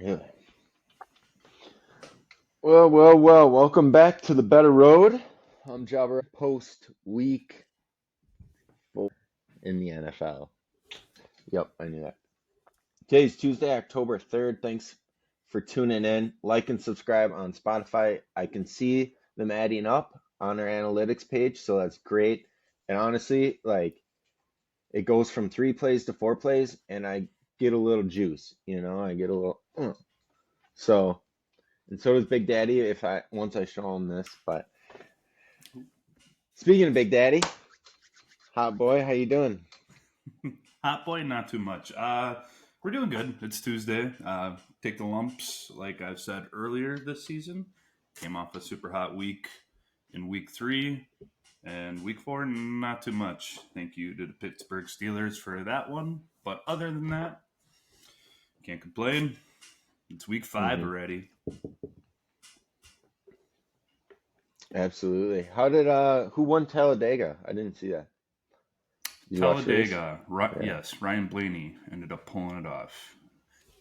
Really? Well. Welcome back to the Bettor Road. I'm JabbaRaba. Post week 4 in the NFL. Yep, I knew that. Today's Tuesday, October 3rd. Thanks for tuning in. Like and subscribe on Spotify. I can see them adding up on our analytics page, so that's great. And honestly, it goes from 3 plays to 4 plays, and I get a little juice. I get a little. So. And so does Big Daddy once I show him this. But speaking of Big Daddy, hot boy, how you doing? Hot boy, not too much. We're doing good. It's Tuesday. Take the lumps, like I've said earlier this season. Came off a super hot week in week 3, and week 4, not too much. Thank you to the Pittsburgh Steelers for that one. But other than that, can't complain. It's week 5 already. Absolutely. Who won Talladega? I didn't see that. Did you watch the race? Talladega, Yeah. yes, Ryan Blaney ended up pulling it off.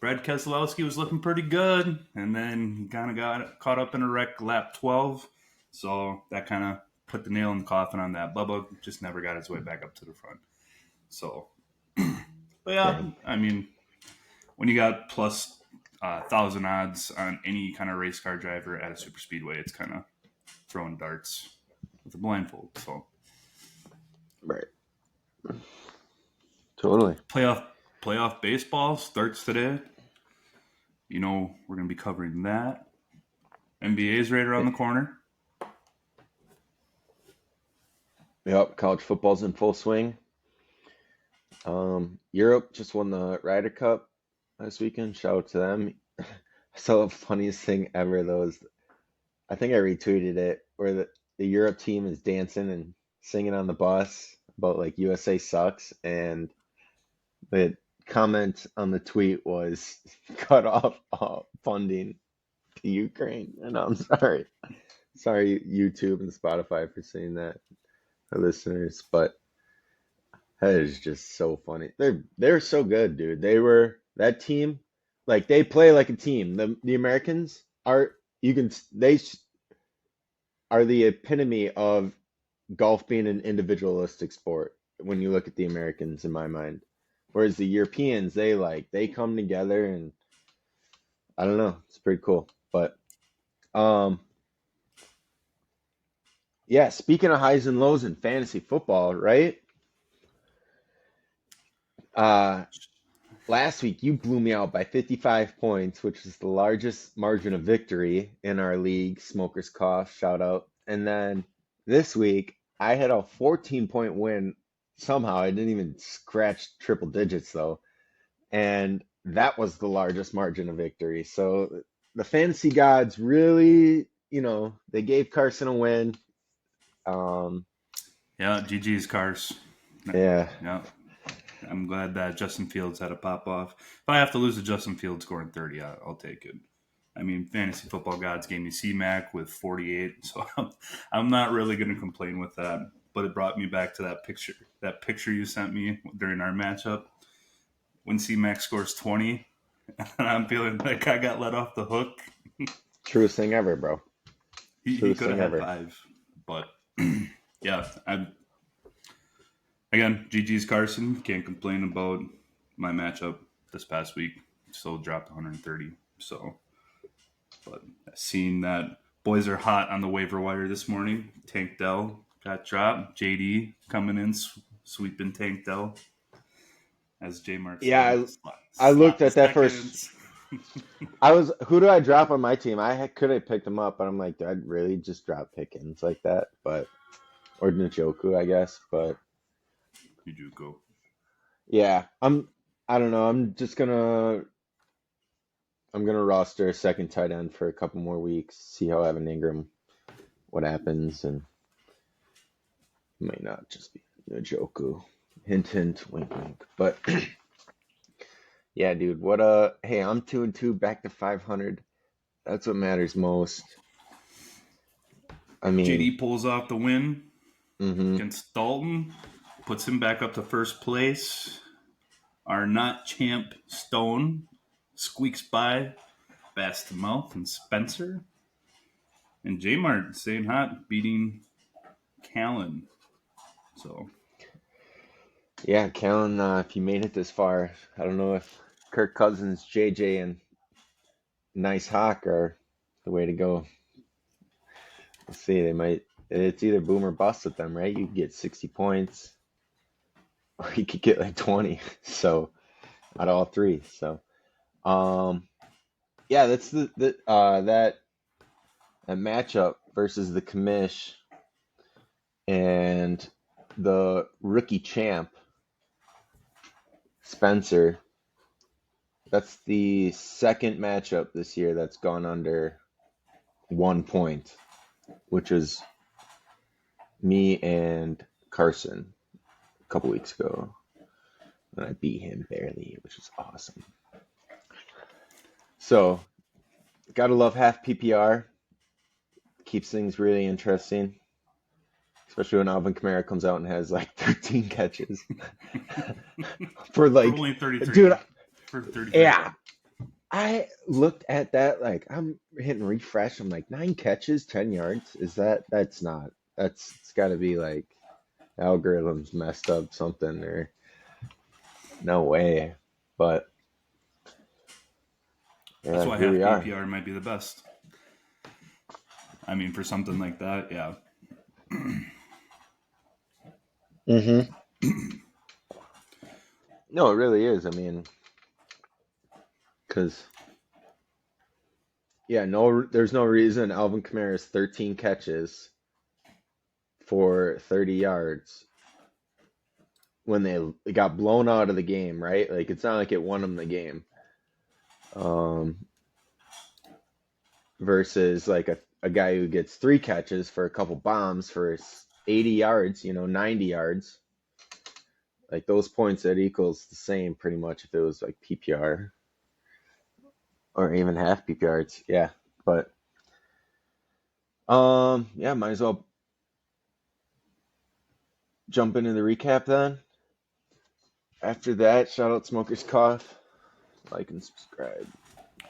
Brad Keselowski was looking pretty good, and then he kind of got caught up in a wreck lap 12, so that kind of put the nail in the coffin on that. Bubba just never got his way back up to the front. So, but yeah, Dang. I mean, when you got plus 1,000 odds on any kind of race car driver at a super speedway, it's kind of throwing darts with a blindfold. So, Right. Totally. playoff baseball starts today. We're going to be covering that. NBA is right around the corner. Yep, college football's in full swing. Europe just won the Ryder Cup last weekend. Shout out to them. I saw the funniest thing ever though is I think I retweeted it where the Europe team is dancing and singing on the bus about like USA sucks, and the comment on the tweet was cut off funding to Ukraine. And I'm sorry. Sorry, YouTube and Spotify for saying that, our listeners, but that is just so funny. They're so good, dude. That team, like they play like a team. The Americans are the epitome of golf being an individualistic sport when you look at the Americans in my mind. Whereas the Europeans, they come together and I don't know, it's pretty cool. But yeah, speaking of highs and lows in fantasy football, right? Last week you blew me out by 55 points, which is the largest margin of victory in our league. Smokers Cough, shout out. And then this week I had a 14-point win. Somehow I didn't even scratch triple digits though. And that was the largest margin of victory. So the fantasy gods really, they gave Carson a win. Yeah, GG's cars. Yeah. Yeah. I'm glad that Justin Fields had a pop off. If I have to lose to Justin Fields scoring 30, I'll take it. I mean, fantasy football gods gave me C-Mac with 48, so I'm not really going to complain with that. But it brought me back to that picture you sent me during our matchup when C-Mac scores 20, and I'm feeling like I got let off the hook. Truest thing ever, bro. He Truest could thing have had ever. 5, but yeah, again, GG's Carson. Can't complain about my matchup this past week. Still dropped 130. So, but seeing that boys are hot on the waiver wire this morning. Tank Dell got dropped. JD coming in, sweeping Tank Dell. As J Mark said, Yeah, I looked sloppy at that first. seconds. Who do I drop on my team? Could have picked him up, but I'm like, do I really just drop Pickens like that? Or Njoku, I guess. But You do go. yeah, I don't know. I'm gonna roster a second tight end for a couple more weeks. See how Evan Ingram, what happens, and it might not just be Njoku. Hint, hint, wink, wink. But yeah, dude. Hey, I'm 2-2, back to 500. That's what matters most. I mean, JD pulls off the win hmm against Dalton, puts him back up to first place. Our not champ Stone squeaks by Bass to Mouth and Spencer. And J Mart staying hot, beating Callan. So Yeah, Kellen, if you made it this far, I don't know if Kirk Cousins, JJ, and Nice Hawk are the way to go. We'll see. It's either boom or bust with them, right? You could get 60 points, or you could get like 20. So, out of all three. So, yeah, that's that matchup versus the commish and the rookie champ, Spencer. That's the second matchup this year that's gone under 1 point, which was me and Carson a couple weeks ago. And I beat him barely, which is awesome. So, gotta love half PPR. Keeps things really interesting. Especially when Alvin Kamara comes out and has like 13 catches. For for like, only 33. dude, For 33. yeah. I looked at that, like, I'm hitting refresh. I'm like, 9 catches, 10 yards. That's not, it's got to be like algorithms messed up something or no way. But That's yeah, why here half we are. PPR might be the best. I mean, for something like that, yeah. Mm-hmm. No, it really is. I mean, because, yeah, there's no reason Alvin Kamara's 13 catches for 30 yards when they got blown out of the game, right? Like, it's not like it won them the game. Versus like a guy who gets 3 catches for a couple bombs for 80 yards, 90 yards. Like those points, that equals the same pretty much if it was like PPR or even half PPR. Yeah, but yeah, might as well jump into the recap then. After that, shout out Smokers Cough, like and subscribe.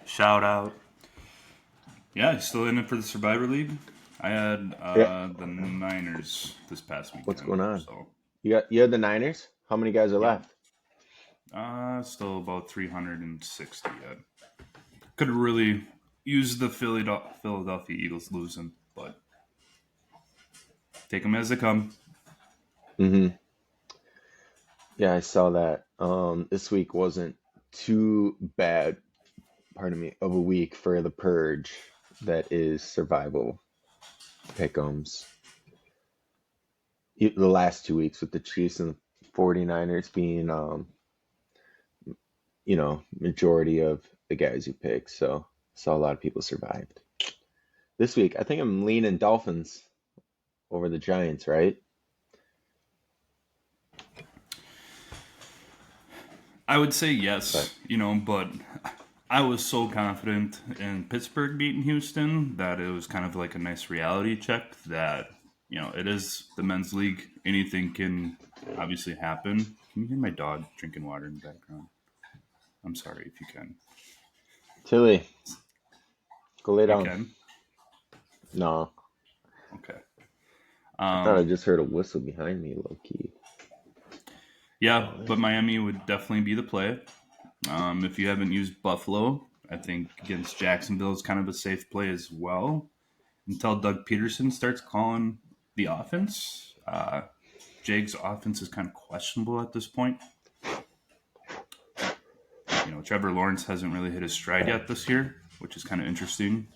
Shout out. Yeah, still in it for the Survivor League. I had Yeah, the Niners this past weekend. what's going on? So You had the Niners? How many guys are yeah, left? still about 360 yet. Could really use the Philadelphia Eagles losing, but take them as they come. Mm-hmm. Yeah, I saw that. This week wasn't too bad, pardon me, of a week for the purge that is survival pick'ems. The last 2 weeks with the Chiefs and 49ers being, majority of the guys who picked. So saw a lot of people survived. This week, I think I'm leaning Dolphins over the Giants, right? I would say yes, But but I was so confident in Pittsburgh beating Houston that it was kind of like a nice reality check that, it is the men's league. Anything can obviously happen. Can you hear my dog drinking water in the background? I'm sorry if you can. Tilly, go lay I down. can? No, Okay. I thought I just heard a whistle behind me, low key. Yeah, but Miami would definitely be the play. If you haven't used Buffalo, I think against Jacksonville is kind of a safe play as well. Until Doug Peterson starts calling the offense. Jake's offense is kind of questionable at this point. Trevor Lawrence hasn't really hit his stride yet this year, which is kind of interesting.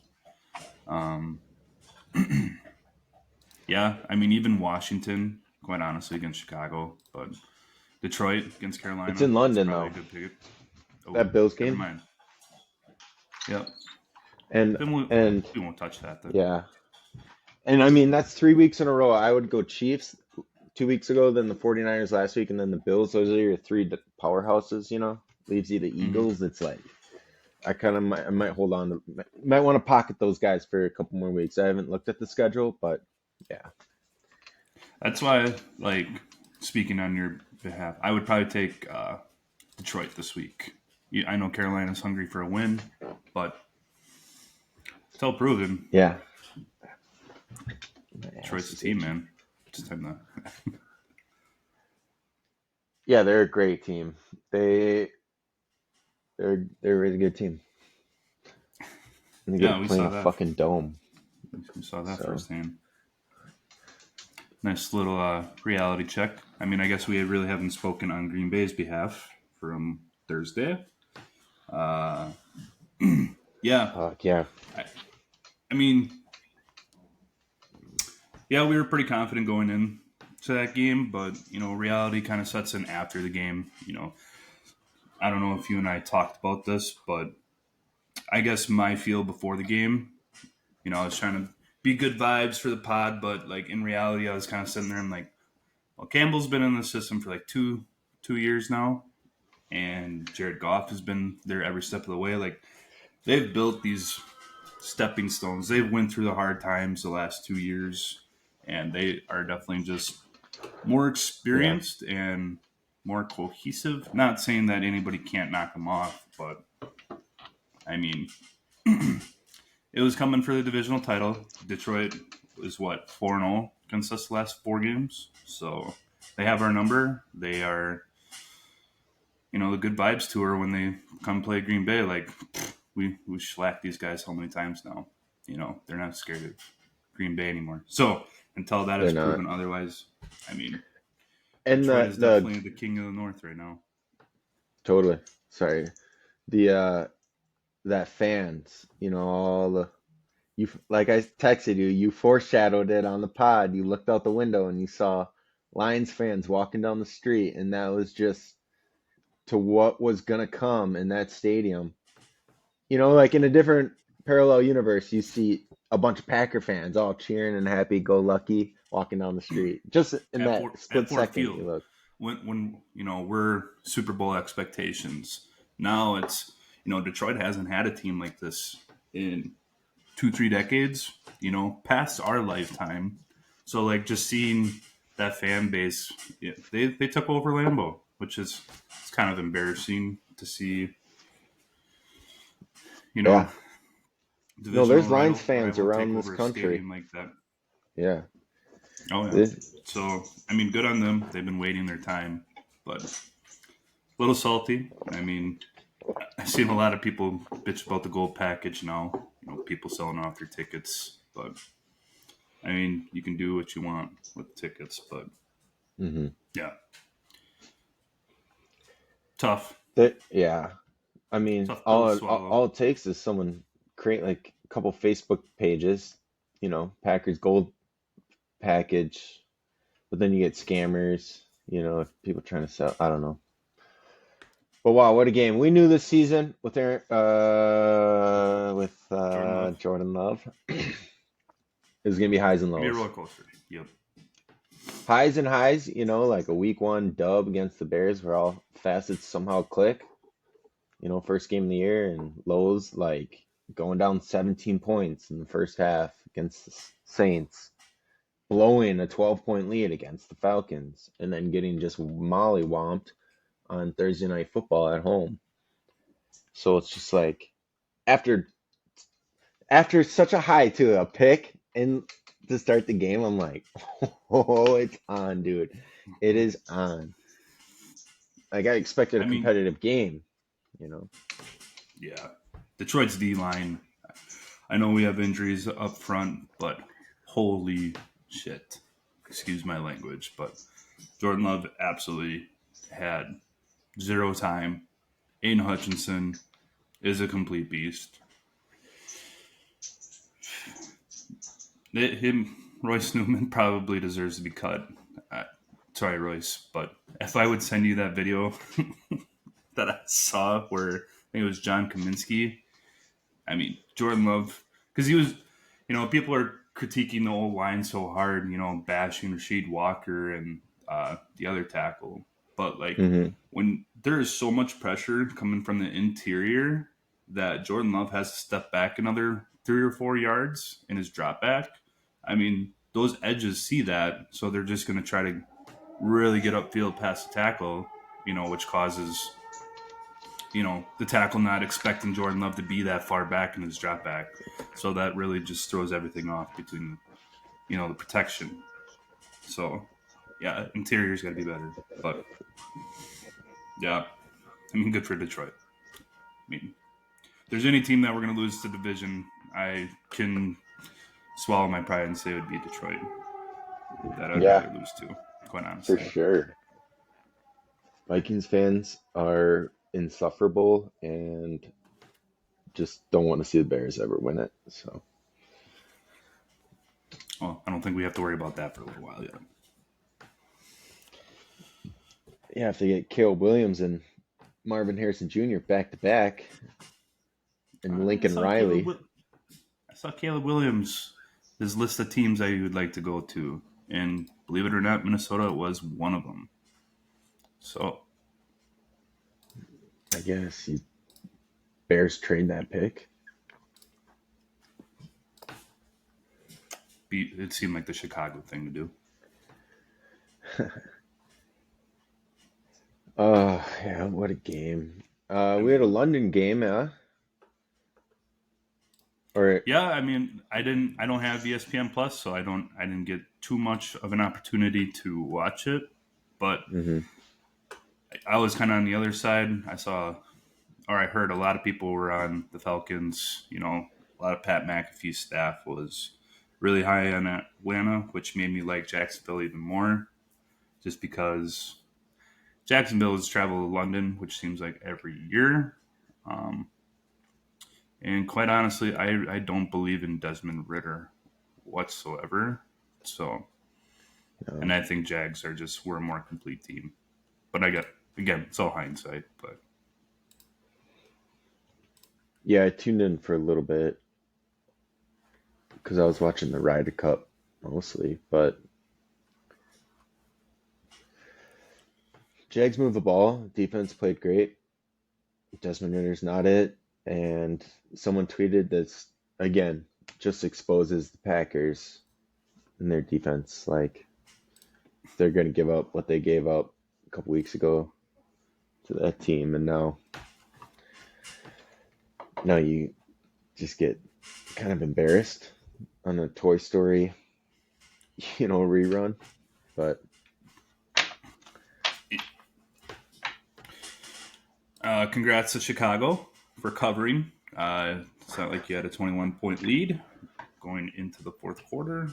Yeah, I mean, even Washington, quite honestly, against Chicago, but Detroit against Carolina, It's in that's London probably though. a good pick. Oh, That Bills never game. mind. Yep. And Then and we won't touch that then. yeah. And I mean that's 3 weeks in a row. I would go Chiefs 2 weeks ago, then the 49ers last week, and then the Bills. Those are your three powerhouses, Leaves you the Eagles. It's like I might hold on to, might want to pocket those guys for a couple more weeks. I haven't looked at the schedule, but yeah. That's why, speaking on your behalf, I would probably take Detroit this week. I know Carolina's hungry for a win, but It's all proven. Yeah. Detroit's the team, man. Just time to. Yeah, they're a great team. They're a really good team. And they get to Yeah, we play in saw a that. fucking dome. We saw that So firsthand. Nice little reality check. I mean, I guess we really haven't spoken on Green Bay's behalf from Thursday. Uh, yeah, yeah. I mean, yeah, we were pretty confident going in to that game, but reality kind of sets in after the game. I don't know if you and I talked about this, but I guess my feel before the game, I was trying to be good vibes for the pod, but like in reality, I was kind of sitting there. I'm like, well, Campbell's been in the system for like two years now, and Jared Goff has been there every step of the way. Like they've built these stepping stones. They've went through the hard times the last 2 years, and they are definitely just more Yeah. experienced and more cohesive. Not saying that anybody can't knock them off, but I mean, it was coming for the divisional title. Detroit is what 4-0 against us the last 4 games, so they have our number. They are, the good vibes tour when they come play Green Bay. Like we shellacked these guys how many times now? They're not scared of Green Bay anymore. So until that They're is not. proven otherwise, I mean, And Detroit is the definitely the king of the North right now. totally. Sorry. The that fans, all the you like I texted you, you foreshadowed it on the pod. You looked out the window and you saw Lions fans walking down the street, and that was just to what was gonna come in that stadium. Like in a different parallel universe, you see a bunch of Packer fans all cheering and happy go lucky walking down the street. Just in At that Ford, at split Ford second, Field, you look. when we're Super Bowl expectations. Now it's Detroit hasn't had a team like this in 2-3 decades. Past our lifetime. So like just seeing that fan base, yeah, they took over Lambeau, which is it's kind of embarrassing to see. You know, Yeah. No, divisional there's Lions fans rival take around this over a country. stadium like that. Yeah. Oh yeah. This, So I mean, good on them. They've been waiting their time, but a little salty. I mean, I've seen a lot of people bitch about the gold package now. People selling off their tickets, but I mean, you can do what you want with tickets, but mhm. yeah, tough, Yeah. I mean, tough pill to swallow. all it takes is someone create like a couple Facebook pages, Packers gold package, but then you get scammers, if people trying to sell. I don't know. But wow, what a game! We knew this season with Jordan Love, Jordan Love, it was gonna be highs and give me a lows. roller coaster. Yep. Highs and highs, like a week one dub against the Bears where all facets somehow click. First game of the year, and lows like going down 17 points in the first half against the Saints, blowing a 12-point lead against the Falcons, and then getting just mollywomped on Thursday Night Football at home. So it's just like after such a high to a pick and to start the game, I'm like, oh, it's on, dude. It is on. Like I expected a I mean, competitive game, you know. yeah, Detroit's D line. I know we have injuries up front, but holy shit! Excuse my language, but Jordan Love absolutely had zero time. Aiden Hutchinson is a complete beast. Royce Newman probably deserves to be cut. Sorry, Royce, but if I would send you that video that I saw where I think it was John Kaminsky, I mean, Jordan Love, because he was, people are critiquing the old line so hard, bashing Rasheed Walker and the other tackle. But, like, Hmm. when there is so much pressure coming from the interior that Jordan Love has to step back another 3 or 4 yards in his drop back, I mean, those edges see that, so they're just going to try to really get upfield past the tackle, which causes the tackle not expecting Jordan Love to be that far back in his drop back. So that really just throws everything off between, the protection. So, yeah, interior's got to be better. But, yeah, good for Detroit. If there's any team that we're going to lose to division, I can swallow my pride and say it would be Detroit. That I'd Yeah, rather lose to, quite for honestly. sure. Vikings fans are insufferable and just don't want to see the Bears ever win it. So Well, I don't think we have to worry about that for a little while yet. yeah, if they get Caleb Williams and Marvin Harrison Jr. back to back, and I Lincoln saw Riley. Caleb Williams, his list of teams that he would like to go to, and believe it or not, Minnesota was one of them. So I guess Bears trade that pick. it seemed like the Chicago thing to do. Yeah, what a game. We had a London game, Or Yeah, I don't have ESPN Plus, so I didn't get too much of an opportunity to watch it, but mhm. I was kind of on the other side. I heard a lot of people were on the Falcons. A lot of Pat McAfee's staff was really high on Atlanta, which made me like Jacksonville even more, just because Jacksonville has traveled to London, which seems like every year. Um, and quite honestly, I don't believe in Desmond Ritter whatsoever. So, and No. I think Jags we're a more complete team. But again, it's all hindsight. But Yeah, I tuned in for a little bit because I was watching the Ryder Cup mostly, but Jags moved the ball. Defense played great. Desmond Ritter's not it. And someone tweeted this again, just exposes the Packers and their defense. Like they're going to give up what they gave up a couple weeks ago to that team, and now you just get kind of embarrassed on a Toy Story, rerun. But congrats to Chicago for covering. It's not like you had a 21-point lead going into the fourth quarter.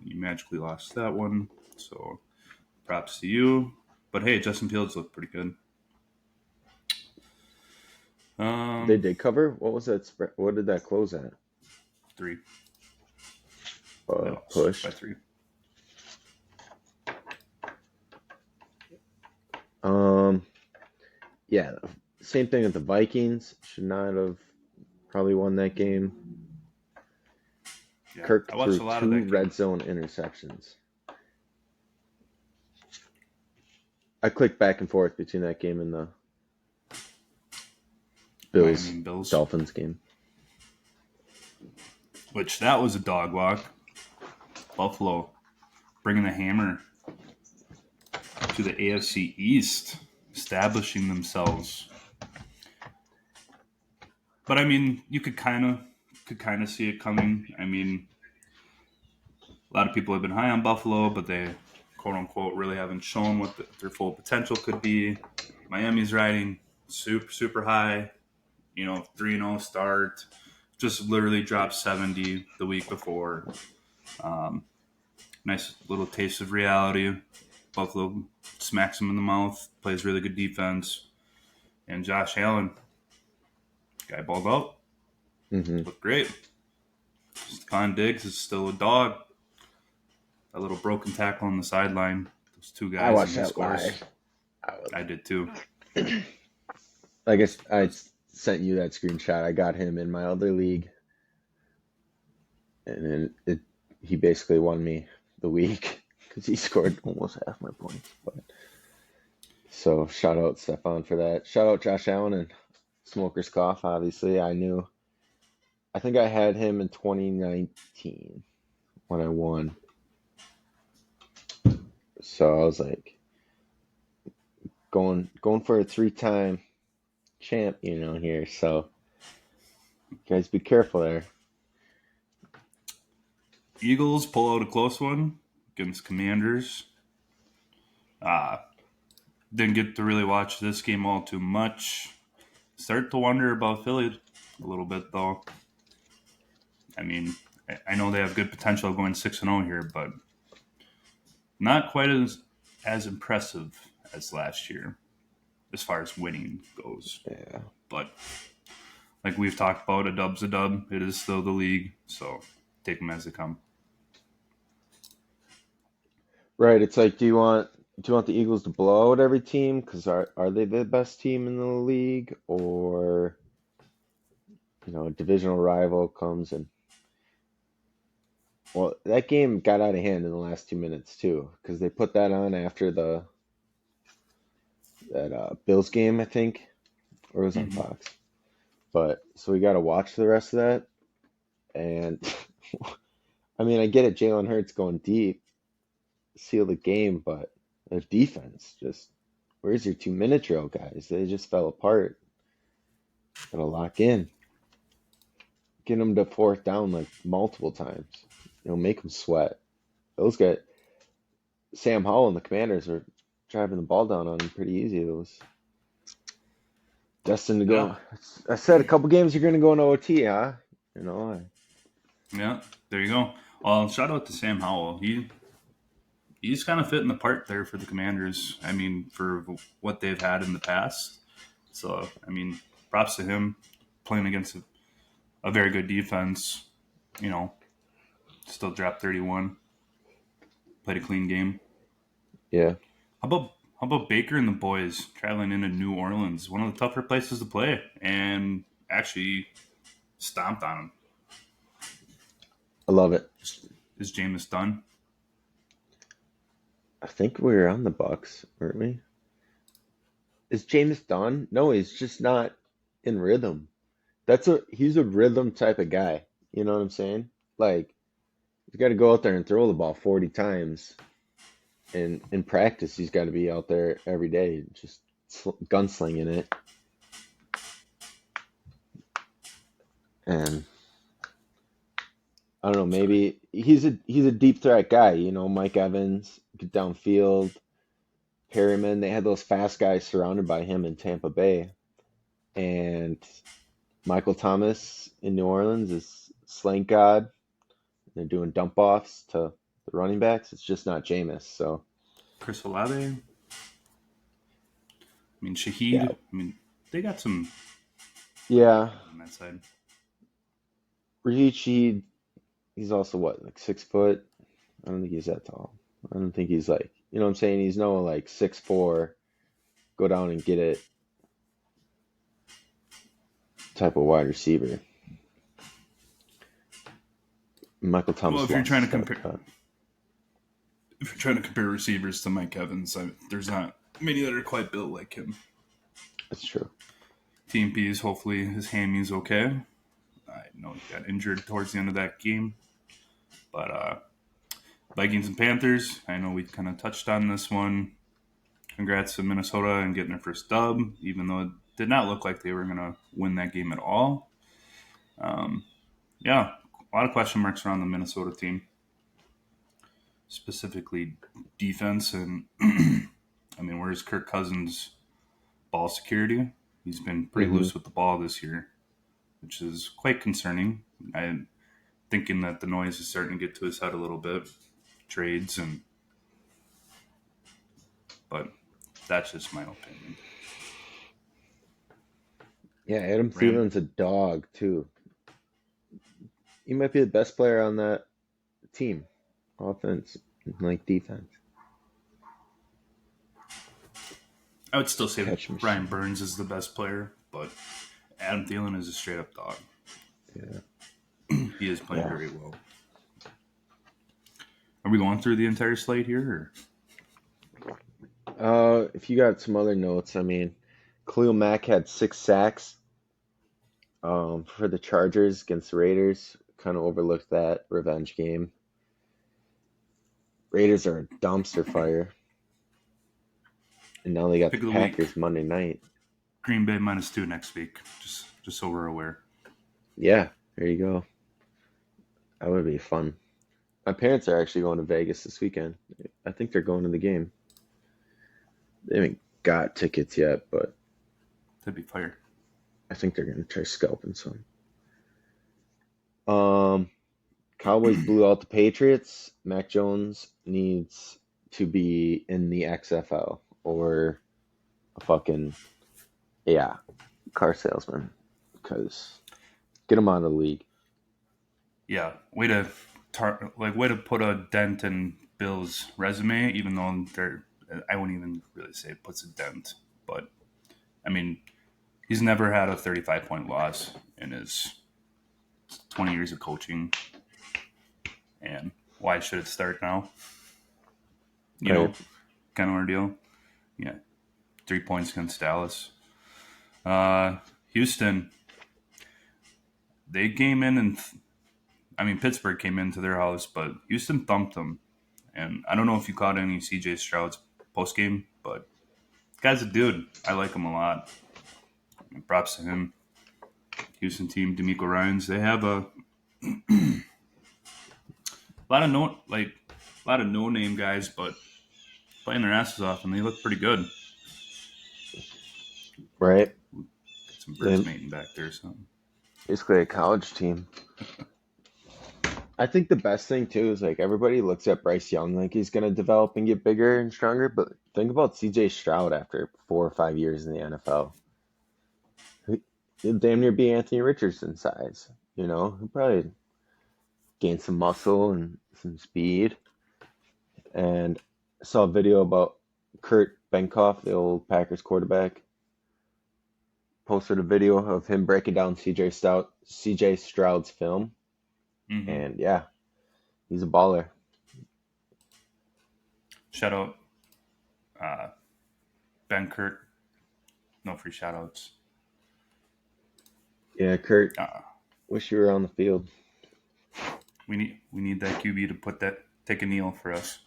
You magically lost that one. So props to you. But hey, Justin Fields looked pretty good. they did cover. What was that spread? What did that close at? 3. They lost by Pushed. 3. Yeah, same thing with the Vikings. Should not have probably won that game. Yeah, Kirk I watched threw a lot of two that game. red zone interceptions. I clicked back and forth between that game and the Bills. Dolphins game. Which that was a dog walk. Buffalo bringing the hammer to the AFC East, establishing themselves. But you could kind of see it coming. A lot of people have been high on Buffalo, but they quote unquote really haven't shown what their full potential could be. Miami's riding super high. 3-0 start. Just literally dropped 70 the week before. Nice little taste of reality. Buffalo smacks him in the mouth, plays really good defense. And Josh Allen, guy balled out. Looked great. Stephon Diggs is still a dog. A little broken tackle on the sideline. Those two guys. I watched that live. I did too. I guess I sent you that screenshot. I got him in my other league, and then he basically won me the week because he scored almost half my points. So shout out Stephon for that. Shout out Josh Allen and Smoker's Cough. Obviously, I think I had him in 2019 when I won. So I was like going for a 3-time champ, here. So guys, be careful there. Eagles pull out a close one against Commanders. Uh, didn't get to really watch this game all too much. Start to wonder about Philly a little bit, though. I mean, I know they have good potential of going 6-0 here, but not quite as impressive as last year as far as winning goes. Yeah. But like we've talked about, a dub's a dub. It is still the league, so take them as they come. Right. It's like, do you want the Eagles to blow out every team? Because are they the best team in the league, or a divisional rival comes and well, that game got out of hand in the last 2 minutes too, because they put that on after that Bills game, I think, or it was on Mm-hmm. Fox. But so we got to watch the rest of that, and I mean, I get it, Jalen Hurts going deep, seal the game, but their defense just, where's your 2 minute drill, guys? They just fell apart. Gotta lock in, get them to fourth down like multiple times. Make them sweat. Those guys, Sam Howell and the Commanders are driving the ball down on him pretty easy. It was destined to Yeah, go. I said a couple games you're going to go in OT, huh? You know, yeah. There you go. Well, shout out to Sam Howell. He's kind of fitting the part there for the Commanders. I mean, for what they've had in the past. So, I mean, props to him playing against a very good defense. Still dropped 31. Played a clean game. yeah, How about Baker and the boys traveling into New Orleans, one of the tougher places to play, and actually stomped on them? I love it. Is Jameis done? I think we were on the Bucks, weren't we? Is Jameis done? No, he's just not in rhythm. He's a rhythm type of guy. You know what I'm saying? Like, he's got to go out there and throw the ball 40 times. And in practice, he's got to be out there every day, just gunslinging it. And I don't know, maybe he's a deep threat guy. Mike Evans, get downfield, Perryman. They had those fast guys surrounded by him in Tampa Bay, and Michael Thomas in New Orleans is slant god. They're doing dump offs to the running backs. It's just not Jameis. So Chris Olave? I mean, yeah, Shaheed? I mean, they got some yeah. on that side. Riichi, he's also what, like 6 foot? I don't think he's that tall. I don't think he's like, what I'm saying? He's no like 6'4", go down and get it type of wide receiver. Michael Well, Thomas if you're lost trying his to compare, cut. if you're trying to compare receivers to Mike Evans, there's not many that are quite built like him. That's true. TMP's hopefully his hammy's okay. I know he got injured towards the end of that game, but Vikings and Panthers. I know we kind of touched on this one. Congrats to Minnesota and getting their first dub, even though it did not look like they were going to win that game at all. Yeah, a lot of question marks around the Minnesota team, specifically defense. And I mean, where's Kirk Cousins' ball security? He's been pretty Hmm. loose with the ball this year, which is quite concerning. I'm thinking that the noise is starting to get to his head a little bit. Trades but that's just my opinion. Yeah, Adam Ram, Thielen's a dog too. He might be the best player on that team, offense, like defense. I would still say Catch Brian machine. Burns is the best player, but Adam Thielen is a straight up dog. Yeah, He is playing yeah. very well. Are we going through the entire slate here? If you got some other notes, I mean, Khalil Mack had 6 sacks for the Chargers against the Raiders. Kind of overlooked that revenge game. Raiders are a dumpster fire, and now they got Pick the of the week. Packers Monday night. Green Bay -2 next week. Just so we're aware. Yeah, there you go. That would be fun. My parents are actually going to Vegas this weekend. I think they're going to the game. They haven't got tickets yet, but That'd be fire. I think they're going to try scalping some. Um, Cowboys blew out the Patriots. Mac Jones needs to be in the XFL or a fucking, yeah, car salesman because get him out of the league. Yeah, way to put a dent in Bill's resume, even though I wouldn't even really say it puts a dent, but I mean, he's never had a 35-point loss in his 20 years of coaching, and why should it start now? You know, Right. kind of ordeal. Yeah, 3 points against Dallas. Houston, they came in and Pittsburgh came into their house, but Houston thumped them. And I don't know if you caught any CJ Stroud's post game, but the guy's a dude. I like him a lot. Props to him. Houston team, D'Amico Ryans, they have a lot of no name guys, but playing their asses off, and they look pretty good. Right. Got some birds mating back there, so Basically a college team. I think the best thing too is like everybody looks at Bryce Young like he's gonna develop and get bigger and stronger, but think about CJ Stroud after 4 or 5 years in the NFL. He'll damn near be Anthony Richardson size. He'll probably gain some muscle and some speed. And I saw a video about Kurt Benkoff, the old Packers quarterback, posted a video of him breaking down CJ Stroud's film. And yeah, he's a baller. Shout out Ben Kurt. No free shout outs. Yeah, Kurt, wish you were on the field. We need that QB to take a kneel for us.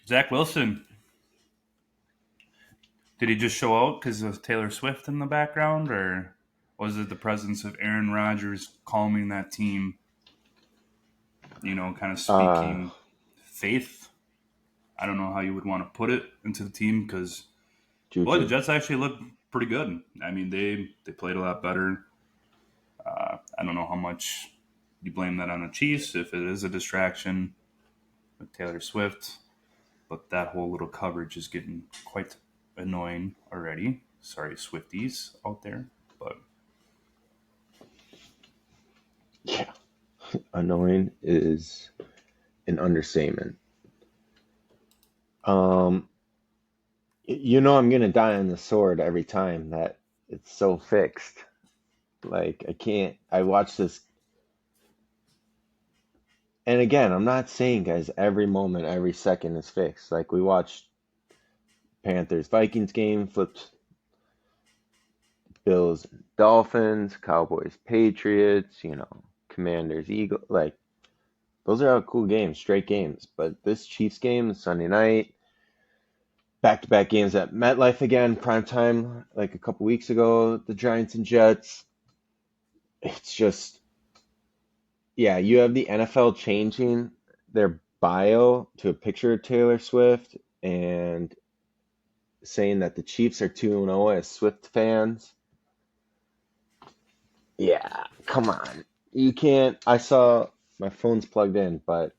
Zach Wilson. Did he just show out because of Taylor Swift in the background, or was it the presence of Aaron Rodgers calming that team? Kind of speaking faith. I don't know how you would want to put it into the team because, boy, the Jets actually look pretty good. I mean, they played a lot better. I don't know how much you blame that on the Chiefs, if it is a distraction with Taylor Swift, but that whole little coverage is getting quite annoying already. Sorry, Swifties out there, but yeah, annoying is an understatement. I'm gonna die on the sword every time that it's so fixed. Like I watch this, and again, I'm not saying, guys, every moment, every second is fixed. Like we watched Panthers Vikings game, flipped Bills Dolphins, Cowboys Patriots, Commanders Eagles, like those are all cool games, straight games. But this Chiefs game, Sunday night, back-to-back games at MetLife again, prime time, like a couple weeks ago, the Giants and Jets. It's just, yeah, you have the NFL changing their bio to a picture of Taylor Swift and saying that the Chiefs are 2-0 as Swift fans. Yeah, come on. You can't. I saw my phone's plugged in, but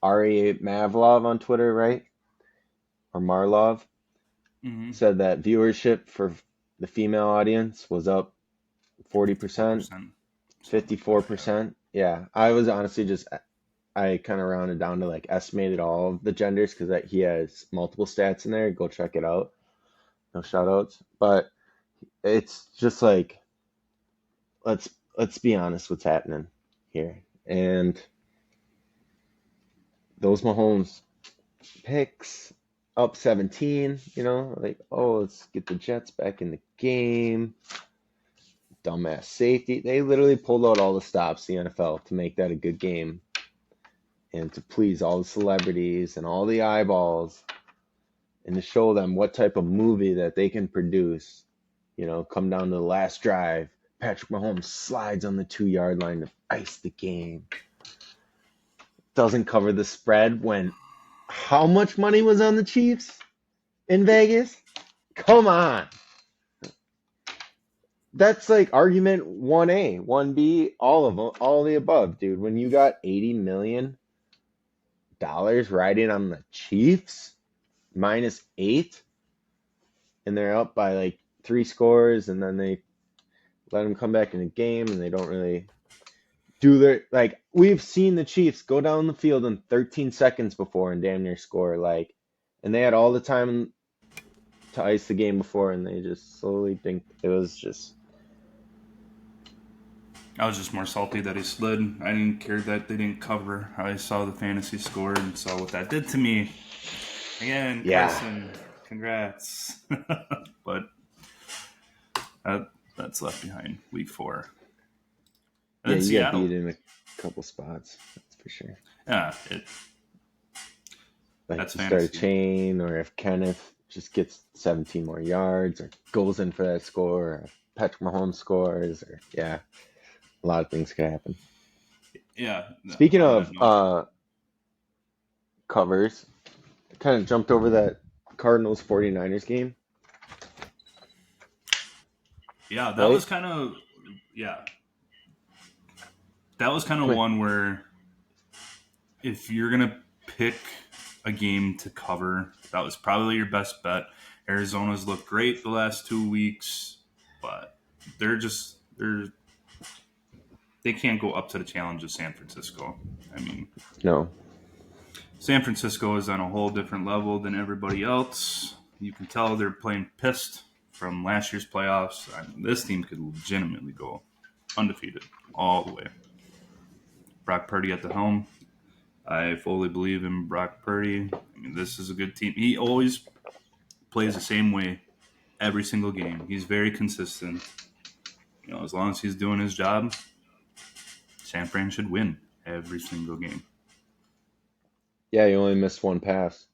Ari Mavlov on Twitter, right? Or Marlov said that viewership for the female audience was up 40%, 54%. Yeah, I was honestly I kind of rounded down to like estimated all of the genders because he has multiple stats in there. Go check it out. No shout outs. But it's just like, let's be honest what's happening here. And those Mahomes picks up 17, like, oh, let's get the Jets back in the game. Dumbass safety. They literally pulled out all the stops, the NFL, to make that a good game and to please all the celebrities and all the eyeballs. and to show them what type of movie that they can produce. Come down to the last drive. Patrick Mahomes slides on the 2-yard line to ice the game. Doesn't cover the spread when how much money was on the Chiefs in Vegas? Come on. That's like argument 1A, 1B, all of them, all of the above, dude. When you got $80 million riding on the Chiefs, -8, and they're up by like 3 scores, and then they let them come back in the game, and they don't really do their, like, we've seen the Chiefs go down the field in 13 seconds before and damn near score, like, and they had all the time to ice the game before, and they just slowly think it was just. I was just more salty that he slid. I didn't care that they didn't cover. I saw the fantasy score and saw what that did to me. Again, Yeah. Carson, congrats. But that's left behind week 4. And Yeah, then you Seattle. got beat in a couple spots, that's for sure. Yeah, Like that's you start a fantasy. chain, or if Kenneth just gets 17 more yards, or goes in for that score, or if Patrick Mahomes scores, or a lot of things could happen. Yeah. Speaking of covers, I kind of jumped over that Cardinals 49ers game. Yeah, that Right? was kind of one where if you're gonna pick a game to cover, that was probably your best bet. Arizona's looked great the last 2 weeks, but they can't go up to the challenge of San Francisco. I mean, No. San Francisco is on a whole different level than everybody else. You can tell they're playing pissed from last year's playoffs. I mean, this team could legitimately go undefeated all the way. Brock Purdy at the helm. I fully believe in Brock Purdy. I mean, this is a good team. He always plays the same way every single game. He's very consistent. As long as he's doing his job, San Fran should win every single game. Yeah, you only missed one pass.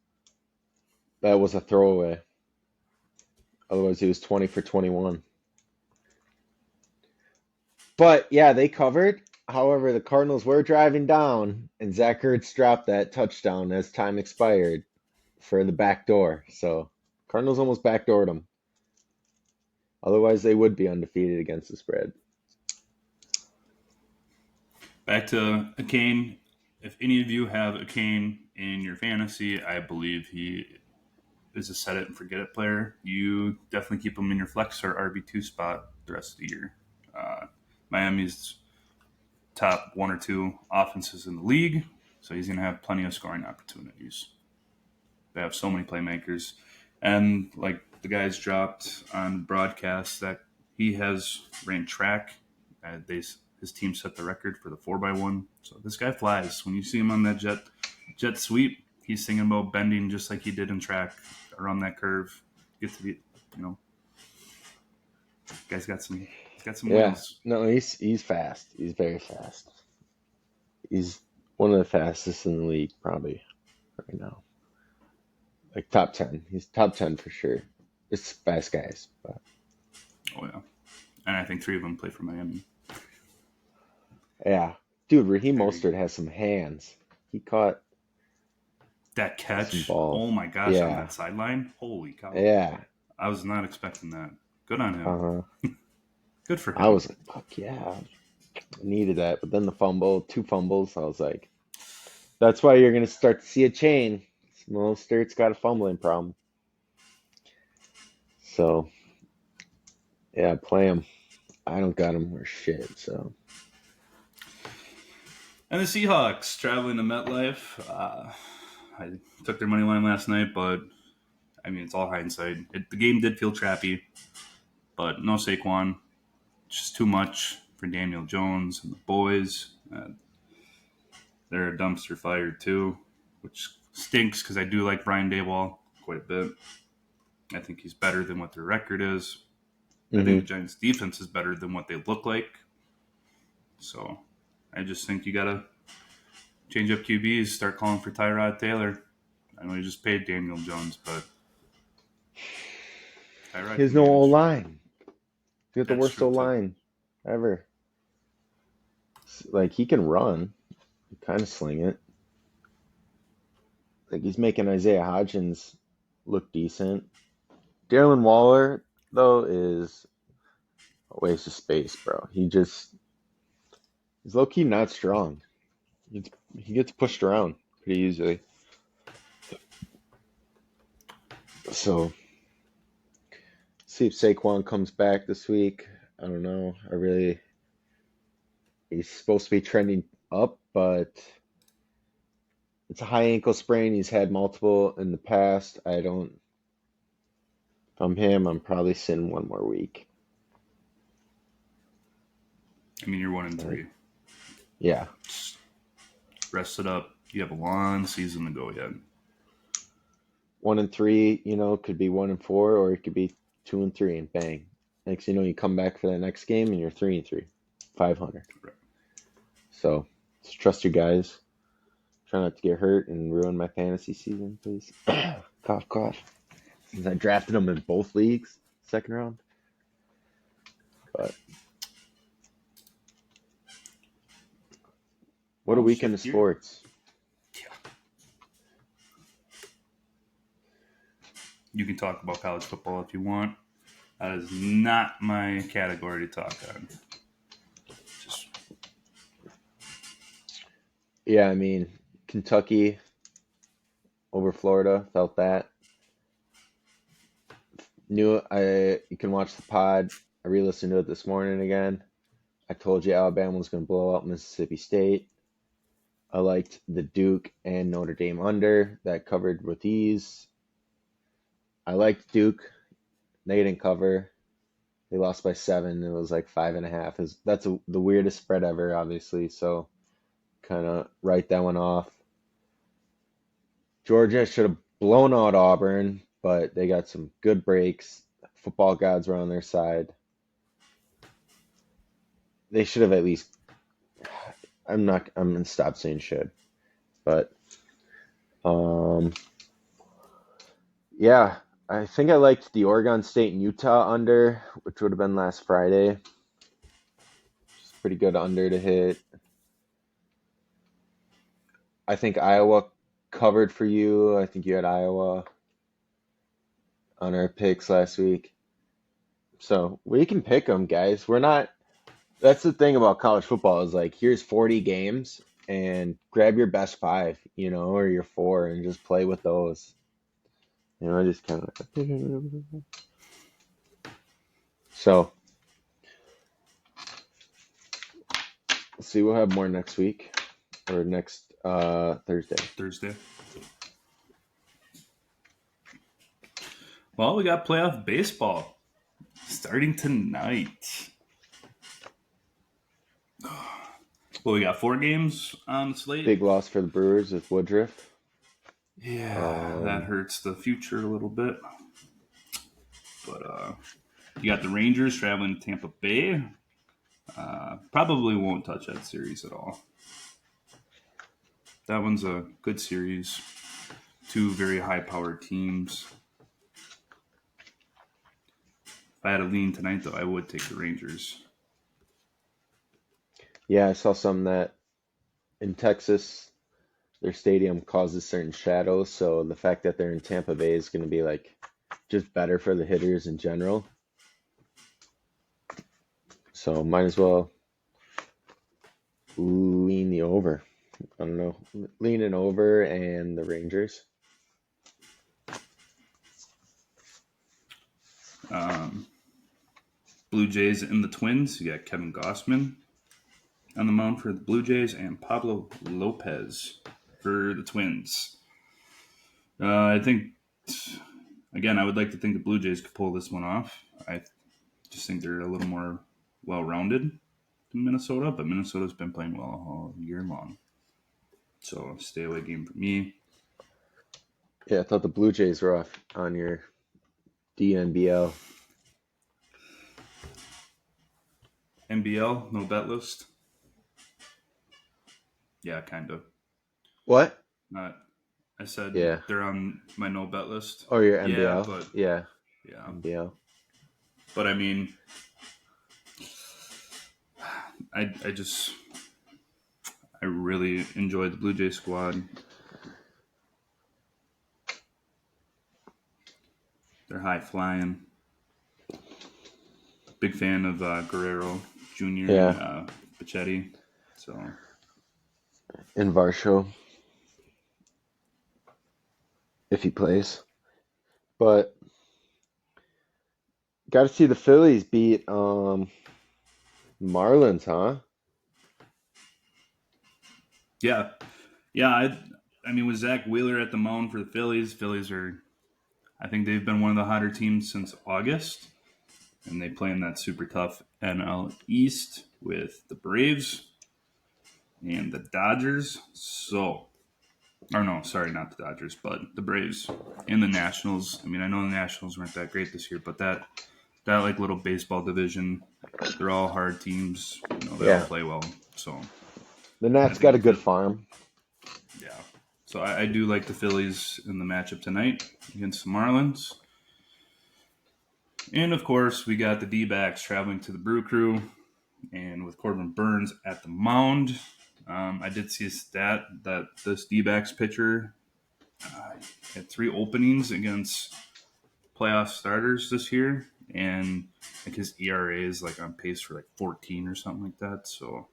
That was a throwaway. Otherwise, he was 20 for 21. But yeah, they covered. However, the Cardinals were driving down, and Zach Ertz dropped that touchdown as time expired for the back door. So Cardinals almost backdoored them. Otherwise, they would be undefeated against the spread. Back to Akane. If any of you have Akane in your fantasy, I believe he is a set it and forget it player. You definitely keep him in your flex or RB2 spot the rest of the year. Miami's top 1 or 2 offenses in the league, so he's going to have plenty of scoring opportunities. They have so many playmakers. And like the guys dropped on broadcast that he has ran track. His team set the record for the 4x1. So this guy flies. When you see him on that jet sweep, he's thinking about bending just like he did in track around that curve. Get to the, guy's got some wheels. No, he's fast. He's very fast. He's one of the fastest in the league, probably, right now. Like top 10. He's top 10 for sure. It's fast guys. But. Oh, yeah. And I think 3 of them play for Miami. Yeah. Dude, Raheem Mostert has some hands. He caught that catch. Some ball. Oh, my gosh, on that sideline. Holy cow. Yeah. I was not expecting that. Good on him. Uh-huh. Good for him. I was like, fuck yeah. I needed that. But then the fumble, 2 fumbles, I was like, that's why you're going to start to see a chain. Mostert's got a fumbling problem. So, yeah, play him. I don't got him or shit, so. And the Seahawks traveling to MetLife. I took their money line last night, but I mean, it's all hindsight. The game did feel trappy, but no Saquon. Just too much for Daniel Jones and the boys. They're a dumpster fire too, which stinks because I do like Brian Daboll quite a bit. I think he's better than what their record is. I think the Giants' defense is better than what they look like. So I just think you got to change up QBs, start calling for Tyrod Taylor. I know you just paid Daniel Jones, but I He has no recommend it. O-line. He got the That's worst true too. O-line ever. Like, he can run, kind of sling it. Like, he's making Isaiah Hodgins look decent. Darren Waller, though, is a waste of space, bro. He's low-key not strong. He gets pushed around pretty easily. So, see if Saquon comes back this week. I don't know. He's supposed to be trending up, but it's a high ankle sprain. He's had multiple in the past. If I'm him, I'm probably sitting one more week. I mean, you're 1-3. Yeah. Just rest it up. You have a long season to go yet. 1-3, could be 1-4, or it could be 2-3 and bang. Next, you come back for that next game and you're 3-3, 500. Right. So just trust your guys. Try not to get hurt and ruin my fantasy season, please. Cough, cough. Since I drafted them in both leagues, second round. But what a weekend of sports. You can talk about college football if you want. That is not my category to talk on. Yeah, I mean, Kentucky over Florida, felt that. You can watch the pod. I re-listened to it this morning again. I told you Alabama was going to blow out Mississippi State. I liked the Duke and Notre Dame under. That covered with ease. I liked Duke. They didn't cover. They lost by 7. It was like 5.5. That's the weirdest spread ever, obviously. So kind of write that one off. Georgia should have blown out Auburn, but they got some good breaks. Football gods were on their side. They should have at least. I'm gonna stop saying should, but yeah, I think I liked the Oregon State and Utah under, which would have been last Friday. It's pretty good under to hit. I think Iowa covered for you. I think you had Iowa on our picks last week. So we can pick them, guys. That's the thing about college football is like, here's 40 games and grab your best 5, or your 4 and just play with those. Just kind of. So, let's see. We'll have more next week or next Thursday. Well, we got playoff baseball starting tonight. Well, we got 4 games on the slate. Big loss for the Brewers with Woodruff. Yeah, that hurts the future a little bit. But you got the Rangers traveling to Tampa Bay. Probably won't touch that series at all. That one's a good series. 2 very high-powered teams. If I had a lean tonight, though, I would take the Rangers. Yeah, I saw some that in Texas, their stadium causes certain shadows, so the fact that they're in Tampa Bay is going to be like just better for the hitters in general. So might as well lean the over. I don't know, leaning over and the Rangers. Blue Jays and the Twins. You got Kevin Gossman on the mound for the Blue Jays and Pablo Lopez for the Twins. I think, again, I would like to think the Blue Jays could pull this one off. I just think they're a little more well-rounded than Minnesota, but Minnesota's been playing well all year long. So stay away game for me. Yeah, I thought the Blue Jays were off on your DNBL. NBL, no bet list? Yeah, kind of. What? I said Yeah. they're on my no bet list. Or your Yeah, NBL. but Yeah. yeah, NBL. but I mean, I just I really enjoyed the Blue Jay squad. They're high flying. Big fan of Guerrero Jr. and Yeah. Bichetti. So In Varsho, if he plays. But got to see the Phillies beat Marlins, huh? yeah, yeah. I mean, with Zach Wheeler at the mound for the Phillies are. I think they've been one of the hotter teams since August, and they play in that super tough NL East with the Braves and the Dodgers. So, or no, sorry, not the Dodgers, but the Braves and the Nationals. I mean, I know the Nationals weren't that great this year, but that like little baseball division, they're all hard teams. You know, they all Yeah. play well. So The I Nats got think a good farm. yeah. So I do like the Phillies in the matchup tonight against the Marlins. And of course, we got the D-backs traveling to the Brew Crew, and with Corbin Burns at the mound. I did see a stat that this D-backs pitcher had 3 openings against playoff starters this year, and like his ERA is like on pace for like 14 or something like that. So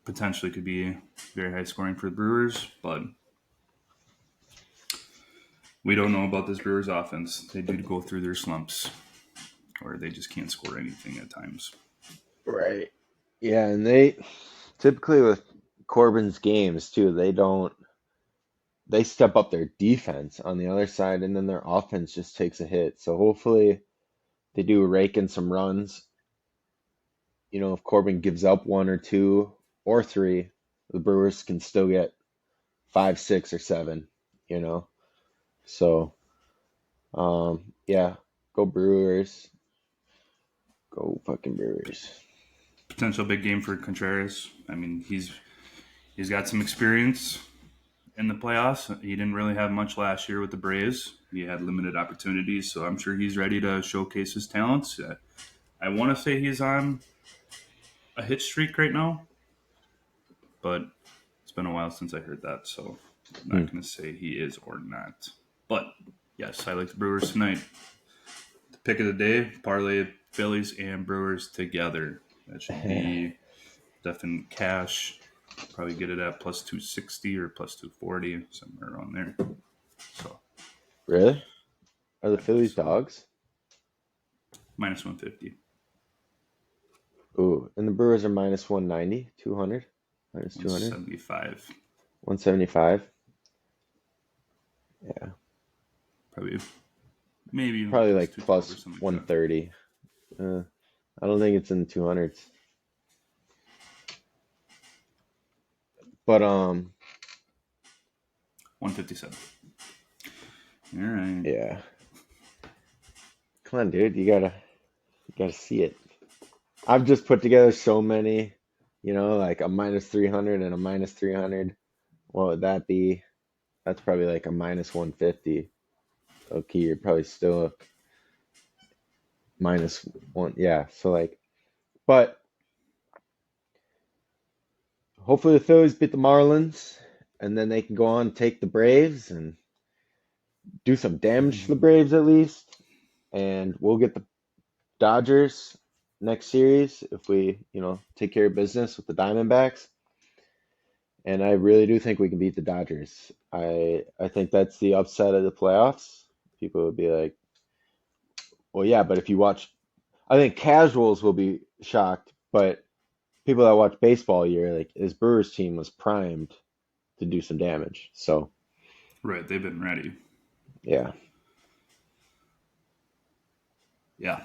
potentially could be very high scoring for the Brewers, but we don't know about this Brewers offense. They do go through their slumps, or they just can't score anything at times. Right. Yeah, and they typically with Corbin's games too, they step up their defense on the other side and then their offense just takes a hit. So hopefully they do rake in some runs. You know, if Corbin gives up 1 or 2 or 3, the Brewers can still get 5, 6, or 7, you know. So yeah, go Brewers. Go fucking Brewers. Potential big game for Contreras. I mean, he's got some experience in the playoffs. He didn't really have much last year with the Braves. He had limited opportunities, so I'm sure he's ready to showcase his talents. I want to say he's on a hit streak right now, but it's been a while since I heard that, so I'm Hmm. not going to say he is or not. But yes, I like the Brewers tonight. The pick of the day, parlay Phillies and Brewers together. That should be definite cash. Probably get it at plus 260 or plus 240, somewhere around there. So Really? Are the I believe Phillies so. dogs? Minus 150, Ooh, and the Brewers are minus 190, 200, minus 200, 175. 175. Yeah, Probably, maybe even probably plus like 212 or plus something like that. 130. I don't think it's in the 200s. But 157. All right. yeah. Come on, dude, you gotta see it. I've just put together so many, like a minus 300 and a minus 300. What would that be? That's probably like a minus 150. Okay, you're probably still minus one. Yeah, so like, but hopefully the Phillies beat the Marlins, and then they can go on and take the Braves and do some damage to the Braves at least. And we'll get the Dodgers next series if we, take care of business with the Diamondbacks. And I really do think we can beat the Dodgers. I think that's the upset of the playoffs. People would be like, well, yeah, but if you watch, I think casuals will be shocked, but people that watch baseball year, like his Brewers team was primed to do some damage. So Right, they've been ready. yeah, Yeah.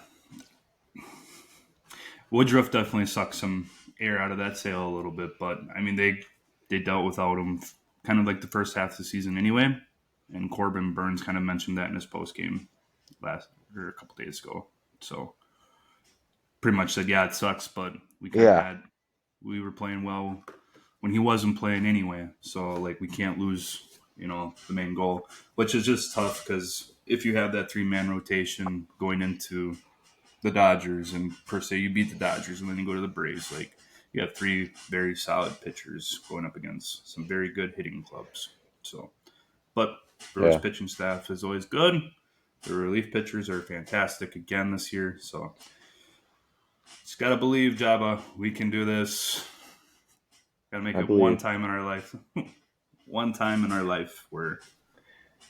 Woodruff definitely sucked some air out of that sail a little bit, but I mean they dealt without him kind of like the first half of the season anyway. And Corbin Burns kind of mentioned that in his post game last or a couple days ago. So pretty much said, yeah, it sucks, but yeah, we were playing well when he wasn't playing anyway. So like we can't lose the main goal, which is just tough because if you have that 3-man rotation going into the Dodgers, and per se you beat the Dodgers, and then you go to the Braves, like you have 3 very solid pitchers going up against some very good hitting clubs. So, but Brewers Yeah, pitching staff is always good. The relief pitchers are fantastic again this year. So, just gotta believe, Jabba, we can do this. Gotta make I it one believe. time in our life. One time in our life where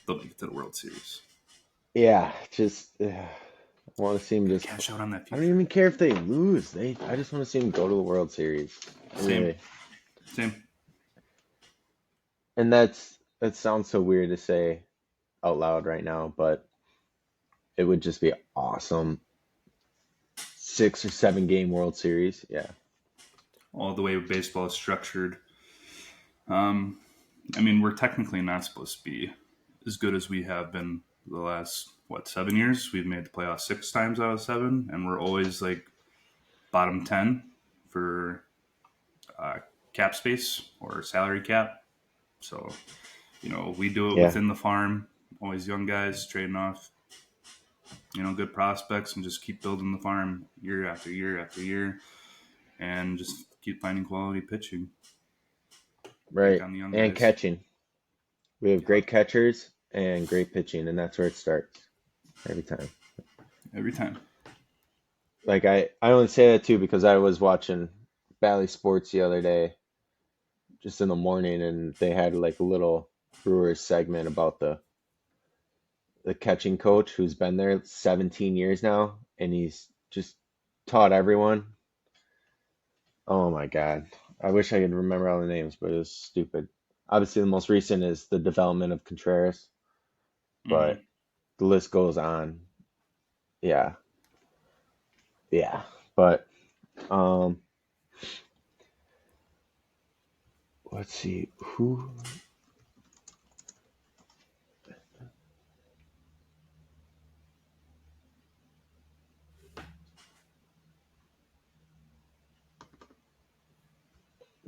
they'll make it to the World Series. Yeah, just I want to see him just. Cash out on that I don't future. even care if they lose. I just want to see him go to the World Series. Same. Really. Same. And that sounds so weird to say out loud right now, but it would just be awesome. 6 or 7 game World Series. Yeah. All the way baseball is structured. We're technically not supposed to be as good as we have been the last 7 years. We've made the playoffs 6 times out of 7, and we're always like bottom 10 for cap space or salary cap. So, we do it Yeah. within the farm. Always young guys trading off, good prospects, and just keep building the farm year after year after year, and just keep finding quality pitching. Bank Right. on the young And guys. catching. We have great catchers and great pitching, and that's where it starts every time. Every time. Like I only say that too because I was watching Bally Sports the other day, just in the morning, and they had like a little Brewers segment about the catching coach who's been there 17 years now, and he's just taught everyone. Oh my God. I wish I could remember all the names, but it's stupid. Obviously, the most recent is the development of Contreras, Mm-hmm. but the list goes on. Yeah. Yeah. But um let's see who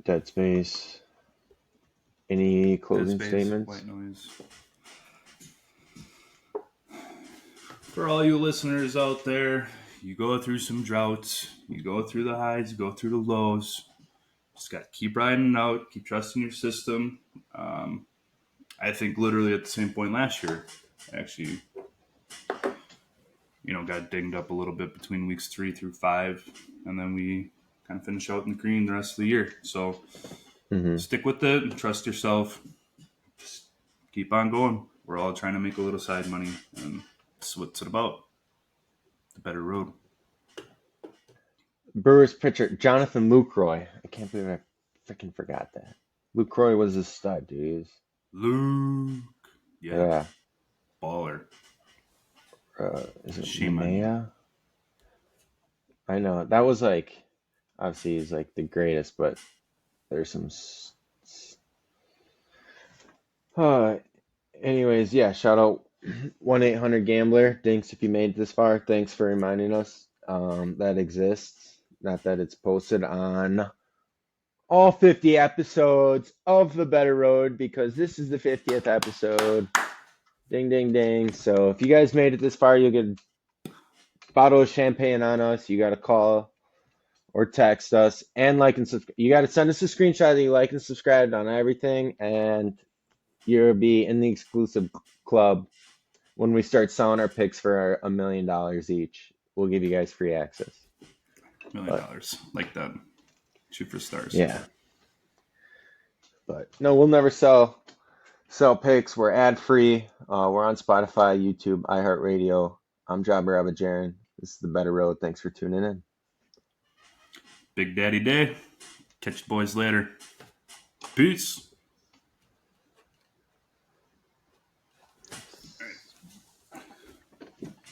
Dead Space. Any Dead closing space, statements? white noise. For all you listeners out there, you go through some droughts, you go through the highs, you go through the lows. Just got to keep riding it out, keep trusting your system. Um, I think literally at the same point last year, actually, got dinged up a little bit between weeks 3 through 5, and then we kind of finish out in the green the rest of the year. So Hmm. stick with it, trust yourself, just keep on going. We're all trying to make a little side money, and that's what's it about. The Bettor Road. Brewers pitcher Jonathan Lucroy. I can't believe I freaking forgot that. Lucroy was a stud, dude. Luke. Yeah, Yeah. baller. Is it Shame on you. Mania? I know that was like obviously he's like the greatest, but there's some. Uh, anyways, yeah. Shout out 1-800-GAMBLER. Thanks if you made it this far. Thanks for reminding us that exists. Not that it's posted on all 50 episodes of the Bettor Road because this is the 50th episode. Ding, ding, ding. So if you guys made it this far, you'll get a bottle of champagne on us. You got to call or text us and like and subscribe. You got to send us a screenshot that you like and subscribed on everything, and you'll be in the exclusive club when we start selling our picks for $1 million each. We'll give you guys free access. $1 million. But Like that. Shoot for stars. yeah, but no, we'll never sell picks. We're ad free. We're on Spotify, YouTube, iHeartRadio. I'm JabbaRaba Jaron. This is the Bettor Road. Thanks for tuning in. Big Daddy Day. Catch you boys later. Peace.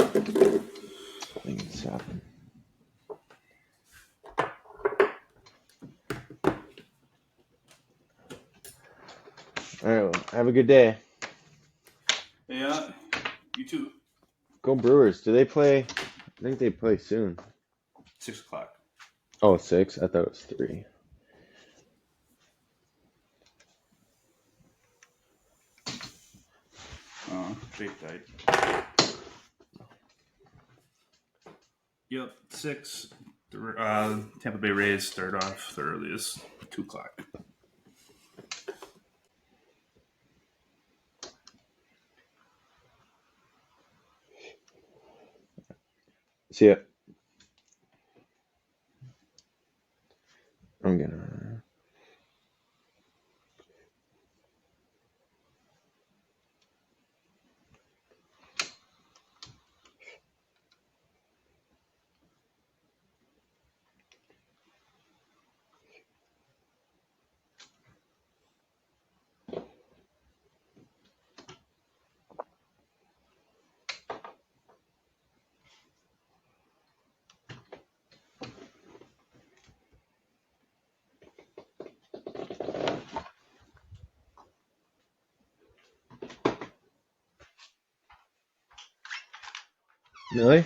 I think it's happening. All right, well, have a good day. Yeah, you too. Go Brewers. Do they play? I think they play soon. 6:00. Oh, 6? I thought it was 3. Fake died. Yep, 6. Tampa Bay Rays start off the earliest, 2 o'clock. See ya. I'm gonna. Really?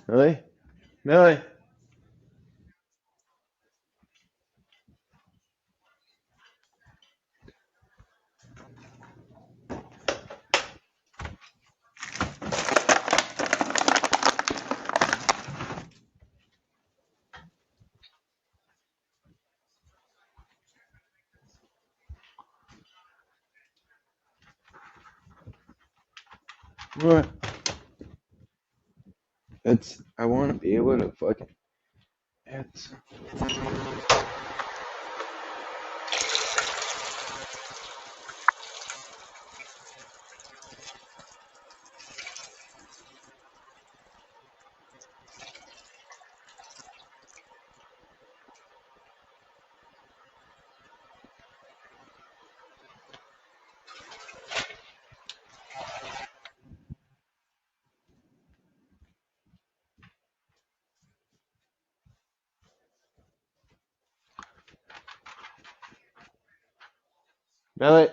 Really? Really? What? It's. I want to be able to fucking. It's. Really?